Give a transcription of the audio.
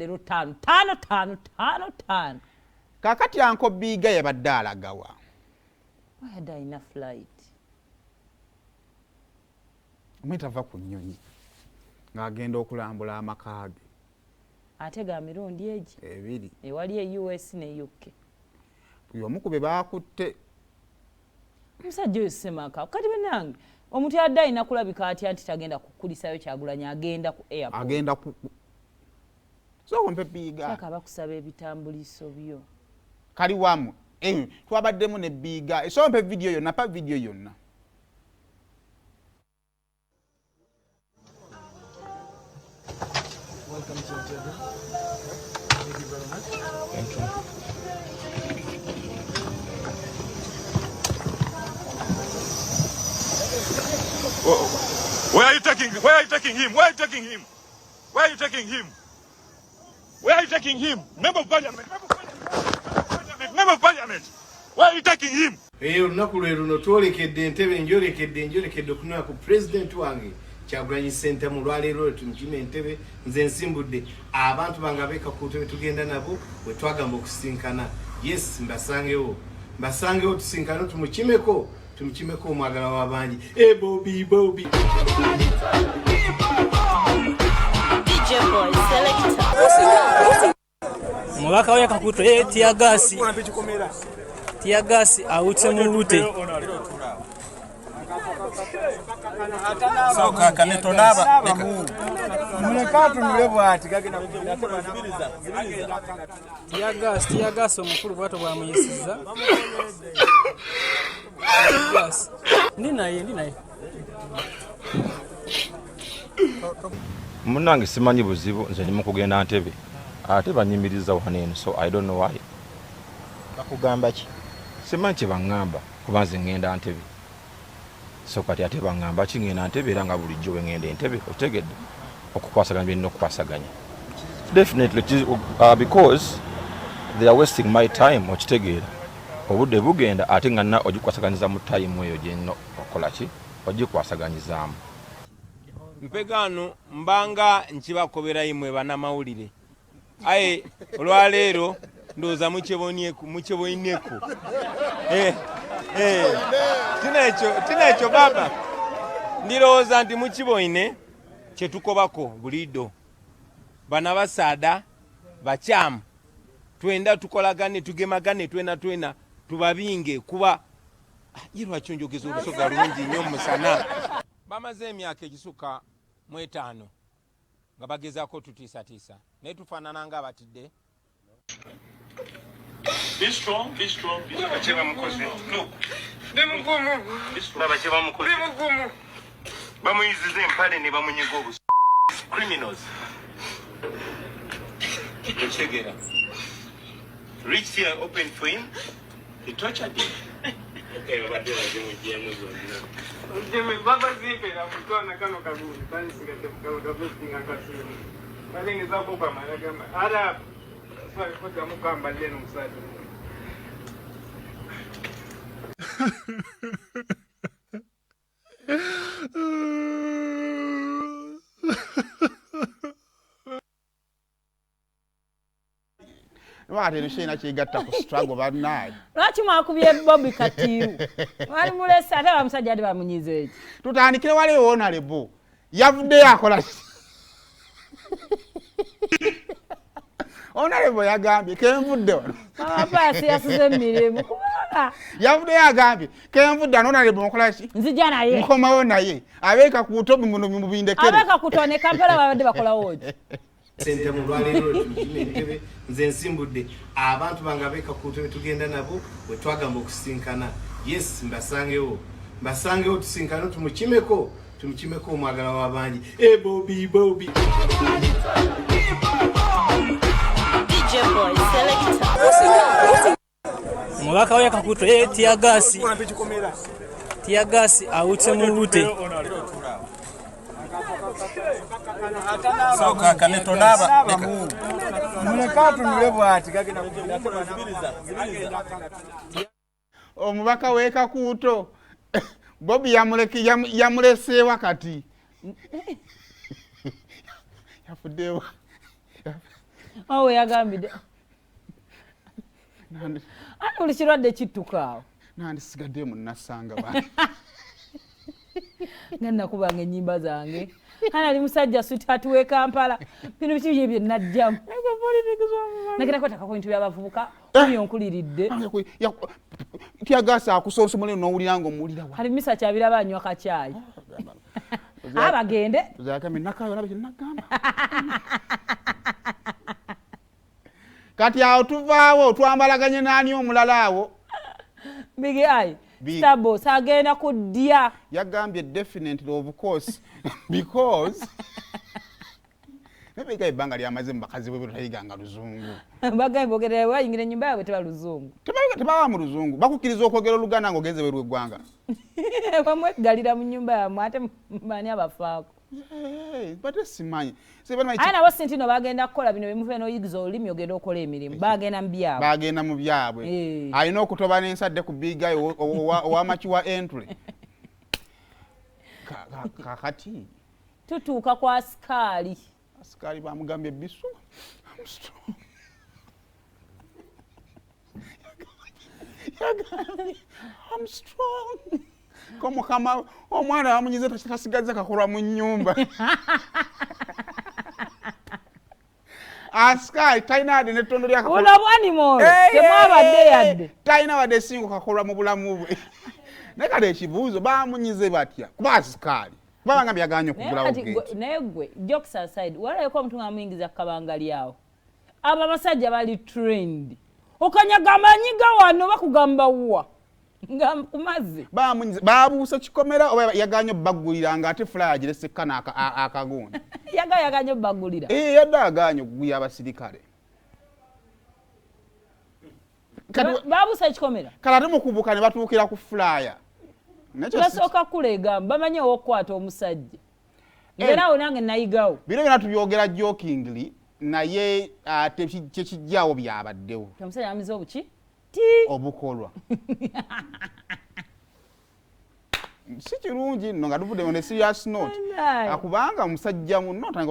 leero 5. Kakati anko biga yabadde alagawa. Wayadde alina flight. Mwetava ku nnyonyi ng'agenda okulambula amaka ge. Ate ga mirundi egi. Ebiri. Ewali e US ne UK. Buli omu ku be baakutte. Omusajja oyo Semaka. Kati bannange omuntu yadde alina kulabika atya nti tagenda kukulisayo Kyagulanyi agenda ku airport. Agenda ku. So mpe biga. Saka bakusaba ebitambuliso byo. Kali wamu. Twabaddemu ne biga. So mpe video yonna pa video yonna. Welcome to Entebbe. Thank you very much. Thank you. Where are you taking him? Where are you taking him? Where are you taking him? Where are you taking him? Where are you taking him? Member of Parliament. Member of Parliament. Where are you taking him? Olunaku lwe luno twolekedde Entebbe njolekedde okunoonya ku president wange Kyagulanyi Center mu lwaleero tumukima Entebbe nze nsimbudde abantu bange abeeka ku ntebe tugenda nabo bwe twagamba okusinkana. Yes, mbasangewo tusinkane tumukimeko omwagala w'abangi. Bobi DJ Boy selector. Mubaka we Kakuto tiagasi awutse mu lute. So kakaneto naba mulekatu mulebwati gagena tiagasi omukulu bwato bwamuyisiza. Ndi naye Munange simanyi buzibu nze ndi mu kugenda Entebbe. Ate banyimiriza wanene, so I don't know why. bakugamba ki? Simanyi kye baŋŋamba kuba nze ŋŋenda Entebbe. So kati ate baŋŋamba ki ŋŋenda Entebbe era nga bulijjo bwe ŋŋenda Entebbe otegedde okukwasaganya bye nnina okukwasaganya. Definitely because they are wasting my time okitegeera. Obudde bugenda ate nga nna ogikwasaganyiza mu time eyo gye nnina okukola ki ogikwasaganyizaamu. Mpegano mbanga nkibakobera imwe banamawulire. Aye olwaleero ndoza mukyeboineko. Tinecho baba. Ndiroza nti mukiboine kyetukobako bulido. Bana basada bachamu. Twenda tukolagane tugemagane twena tubabinge kuba yirwa kyonjogezo olusoga lungi nnyo musana. Bamaze emyaka egisuka mu 5 nga bagezaako tutiisatiisa naye tufaanana nga abatidde. Be strong. Baba mukozi. Look. Baba mukozi. Bamuyizize empale ne bamunyiga obusu. Criminals. Chegera. Reached here open for him. He tortured him. Okay, Baba dela jimu zonna. Baba zipe na mtwana kano kabuni. Bani sigate kano kabuni ngakasini. Bali ngizapo kwa maragama. Ara swali kwa mukamba leno msadi. Wate nishina kigatta ku struggle bannaye. Lwaki mwakubye Bobi Katiru? Wali mulesa ate bamusajja ate bamunyize eki. Tutandikire wali honorable. Yavudde yakola. Honorable yagambye kenvudde wano. Papa yasize emirimu kubanga. Yavudde yagambye kenvudde honorable mukola ki? Nzija naye. Nkomawo naye. Abeeka ku tobi muno mubindekere. Abeeka kutone Kampala babadde bakola woji. Center mu lwaleero tumukima Entebbe nze nsimbudde abantu bange abeeka ku ntebe tugenda nabo bwe twagamba okusinkana. Yes, mbasangewo tusinkane tumukimeko omwagala w'abangi. Bobi DJ Boy selector. Mubaka we Kakuto tiagasi awutse mu lute. So kakaneto naba mulekatu mulebwati gagena omubaka we Kakuto Bobi yamuleseewa kati. Yafuddewa. Awe yagambide. Nandi Buli kirwadde kittukaawo. nandisigadde mu nasanga bana. Nga nakubanga ennyimba zange. Hana ali musajja sweetheart we Kampala. Bino biki bye najjamu. Nagenda kwataka ku bintu by'abavubuka. Oyo nkuliridde. Tyagasa akusonsomole n'owulira ng'omuwulira wa. Hari misa kyabira banywa kacaayi. Abagende. Zakame nakayo labe nagamba. Kati awo tuvaawo twambalaganye nani omulala awo. Bigi ai. Stabo sagenda kudya. Yagambye definitely of course because maybe guy banga lyamaze mbakazi bwe tutayiganga luzungu. Bagaye bogere wayingira nyumba yawe teba luzungu. Teba mu luzungu. Bakukiriza okwogera oluganda ngogeze bwe rwegwanga. Bamwe galira mu nyumba ya mwate mani abafaako. Bate simanyi. Aina wasintino bagenda kukola bino bimufe no yigizo olimi ogenda okola emirimu. Bagenda mu byabwe. Bagenda mu byabwe. Alina okutoba n'ensadde ku big guy ow'amachi wa entry. Kakati. Tutuuka kwa askari. Askari bamugambye bisu. I'm strong. Komo kama omwana amunyize tasigaza kakolwa mu nyumba. Askari tainade netondo lya kakolwa. Una animal. Temwabadde yadde. Taina wadde singo kakolwa mu bulamu bwe. Nekale ekibuuzo bamunyize batya. Kuba askari. Babanga byaganyo kugulawo gate. Negwe jokes aside. Wala yako mtu ngamwingiza kabanga lyawo. Aba basajja bali trained. Okanyaga amanyiga wano bakugamba wa. Ngam kumazi. Bamunyize babuusa kikomera oba yaganyo bagulira nga ate flyer agirese kana akagundi. Yaganyo bagulira. Yadda aganyo guya abasirikale. Babuusa kikomera. Kala temukubuka ne batuukira ku flyer. Basooka kulega bamanye okwata omusajja. Ngerawo nange nayigawo. Bino byonna tubyogera jokingly naye tekijjawo byabaddewo. Omusajja amize obuki? Obukolwa. Si kirungi nno nga tuvudde on a serious note. Akubanga omusajja munno